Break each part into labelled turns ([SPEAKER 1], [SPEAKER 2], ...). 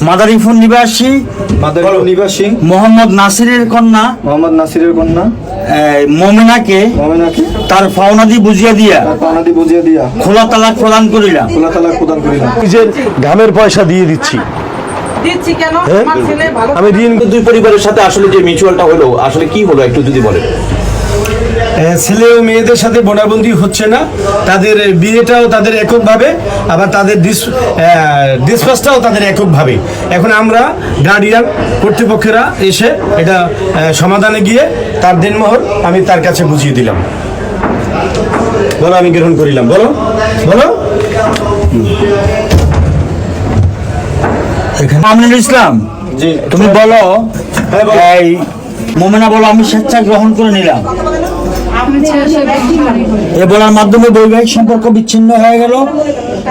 [SPEAKER 1] মাদারীপুর নিবাসী মোহাম্মদ নাসিরের কন্যা মোমেনাকে তার পাওনাদি বুঝিয়া দিয়া খোলা তালাক প্রদান করিলাম।
[SPEAKER 2] নিজের ঘামের পয়সা দিয়ে দিচ্ছি।
[SPEAKER 3] আমি ঋণ দুই পরিবারের সাথে আসলে যে মিউচুয়ালটা হলো আসলে কি হলো একটু যদি বলেন।
[SPEAKER 2] ছেলে ও মেয়েদের সাথে বোনাবন্দি হচ্ছে না, তাদের বিয়েটাও তাদের এককভাবে, আবার তাদের ডিসপাসটাও তাদের এককভাবে। এখন আমরা গার্ডিয়ান কর্তৃপক্ষেরা এসে এটা সমাধানে গিয়ে তার দিনমোহর আমি তার কাছে বুঝিয়ে দিলাম। বলো, আমি গ্রহণ করিলাম। বলো বলো।
[SPEAKER 1] আমিনুল ইসলাম, তুমি বলো। এই মোমেনা বলো, আমি স্বেচ্ছা গ্রহণ করে নিলাম। এ বলার মাধ্যমে বৈবাহিক সম্পর্ক বিচ্ছিন্ন হয়ে গেল।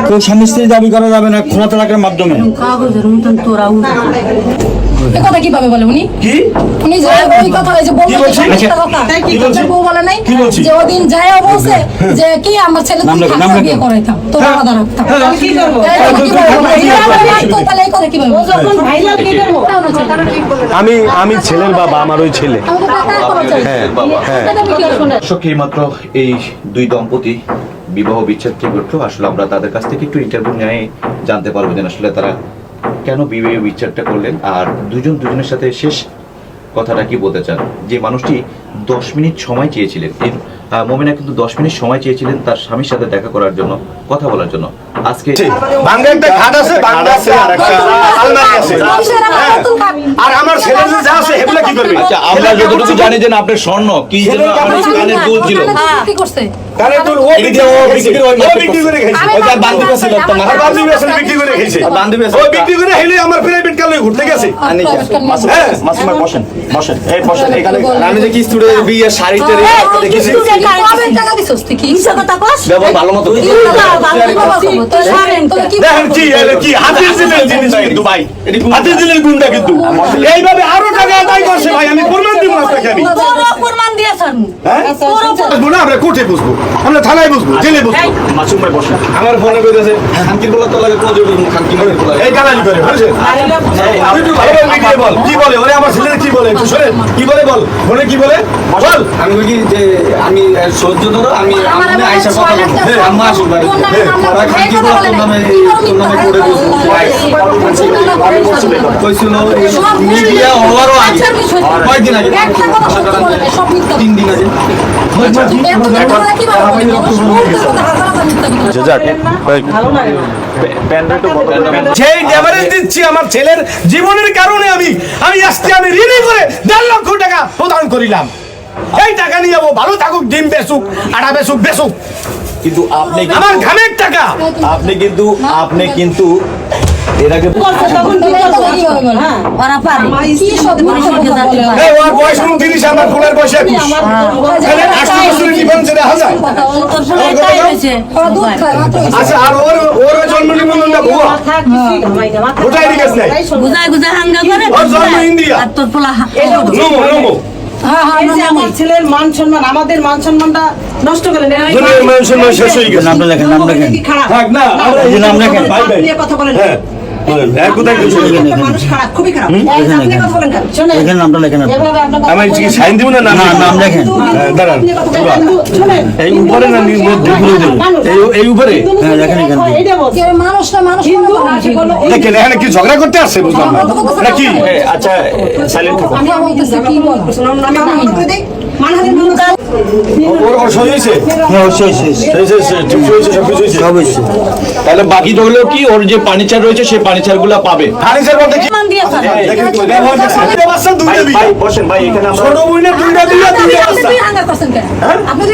[SPEAKER 1] কেউ স্বামী স্ত্রী দাবি করা যাবে না খোলা তালাকের মাধ্যমে।
[SPEAKER 4] কথা কিভাবে বলে উনি?
[SPEAKER 2] কি
[SPEAKER 4] উনি যে ওই কথা যে বললেন বউ বলে নাই যে ওদিন যায় বলছে যে কি আমার ছেলে তুমি বিয়ে করাইতাম তোর আলাদা রাখতাম। কি করব তাহলে এই কথা কিভাবে যখন ভাইরাল কি করব?
[SPEAKER 2] আমি ছেলের বাবা, আমার ওই ছেলে।
[SPEAKER 3] দর্শক, মাত্র এই দুই দম্পতি বিবাহ বিচ্ছেদ থেকে উঠলো। আসলে আমরা তাদের কাছ থেকে একটু ইন্টারভিউ নিয়ে জানতে পারবো যে আসলে তারা কেন বিবাহ বিচ্ছেদটা করলেন আর দুজনের সাথে শেষ কথাটা কি বলতে চান। যে মানুষটি 10 মিনিট সময় চেয়েছিলেন, মোমেনা কিন্তু 10 মিনিট সময় চেয়েছিলেন তার স্বামীর সাথে দেখা করার জন্য, কথা বলার জন্য। আজকে
[SPEAKER 2] ভাঙ্গা একটা খাট আছে, ভাঙ্গা আছে আর একটা আলমারি আছে। আর আমার ছেলে যা আছে এগুলা কি করবে?
[SPEAKER 3] আচ্ছা, আমরা যতটুকু জানি যে আপনার স্বর্ণ কি যেন আপনার কানের দুল ছিল,
[SPEAKER 4] কি করছে
[SPEAKER 2] কানের দুল ও বিক্রি করে খাইছে।
[SPEAKER 3] ওই তার বান্ধবী ছিল তো না,
[SPEAKER 2] আর বান্ধবী আছে বিক্রি করে খাইছে। ও বিক্রি করে হেলে আমার প্রাইভেট কালে ঘুরতে গেছে।
[SPEAKER 3] মাসুমা বসেন বসেন, এই বসেন এখানে। আমি যে কি স্টুডেন্ট বিয়ের শাড়িতে দেখেছি
[SPEAKER 4] কবে টাকা দিছস তুই? কি হিসাব কথা কস?
[SPEAKER 3] দেবো ভালো মতো
[SPEAKER 2] দেখেন কি কি হাতির দিলের জিনিস কিন্তু ভাই, হাতির দিলের গুন্ডা কিন্তু এইভাবে আরো টাকা আদায় করছে ভাই। আমি প্রমাণ দিব আপনাকে। আমি
[SPEAKER 4] প্রমাণ দিয়েছেন।
[SPEAKER 2] বুঝবো না, আমরা কোর্টে বুঝবো, আমরা থানায় বুঝবো, জেলে বুঝবো।
[SPEAKER 3] মাসুম ভাই বসেন।
[SPEAKER 2] আমার ফোনে কইতাছে
[SPEAKER 3] খানকির বলা তো লাগে কোজ খানকি বলা
[SPEAKER 2] এই গালালি করে বুঝছেন? বল কি বলে ওরে, আমার ছেলে কি বলে একটু শুনেন। কি বলে বল, ফোনে কি বলে বল।
[SPEAKER 3] আমি বলি যে আমি সহ্য ধরো, আমি আমি আয়েশা কথা বলবো। আম্মা আসুন ভাই, ওরা খানকি বলা তোর নামে করে বলবো ভাই। কইছিল মিডিয়া হওয়ারও আগে কয়দিন আগে, 3 দিন আগে।
[SPEAKER 2] সেই ড্যামারেজ দিচ্ছি আমার ছেলের জীবনের কারণে। আমি আজকে আমি ঋণী করে 1.5 লক্ষ টাকা প্রদান করিলাম। এই টাকা নিয়ে যাবো, ভালো থাকুক, ডিম বেচুক, আটা বেচুক।
[SPEAKER 3] কিন্তু আপনি
[SPEAKER 2] আমার ঘামের টাকা।
[SPEAKER 3] আপনি কিন্তু এর আগে
[SPEAKER 2] ওর বয়স 29, আমার ফুলের বয়স 21। 8 বছরের ডিফারেন্স দেখা যায়। আচ্ছা, আর ওর জন্ম নিবন্ধনটা ভুয়া, ওটাই ঠিক আছে। ওর জন্ম ইন্ডিয়া। নমো
[SPEAKER 5] আমার ছেলের মান সম্মান, আমাদের মান সম্মানটা নষ্ট করে
[SPEAKER 2] মান সম্মান শেষ হয়ে গেছে।
[SPEAKER 1] নামটা লেখেন, নাম লেখেন।
[SPEAKER 2] থাক না,
[SPEAKER 1] এই নাম লেখেন।
[SPEAKER 5] কথা বলেন।
[SPEAKER 2] মানুষ খারাপ, খুবই খারাপ।
[SPEAKER 1] লেখেন, নামটা লেখেন।
[SPEAKER 2] আমি কি সাইন দিব না?
[SPEAKER 1] নাম লেখেন।
[SPEAKER 2] দাঁড়ান, এই উপরে না এই উপরে
[SPEAKER 1] লেখেন এখানে।
[SPEAKER 2] দেখেন এখানে কি ঝগড়া করতে আসছে, বুঝলাম না এটা কি।
[SPEAKER 3] আচ্ছা সাইলেন্ট থাকুন। তাহলে বাকি হলো কি, ওর যে ফার্নিচার রয়েছে সেই ফার্নিচার গুলা পাবে।
[SPEAKER 2] ফার্নিচার বলতে কি?
[SPEAKER 3] বসেন ভাই, এখানে আমরা
[SPEAKER 2] ছোট বইনে দুইটা বাচ্চা।
[SPEAKER 4] আপনি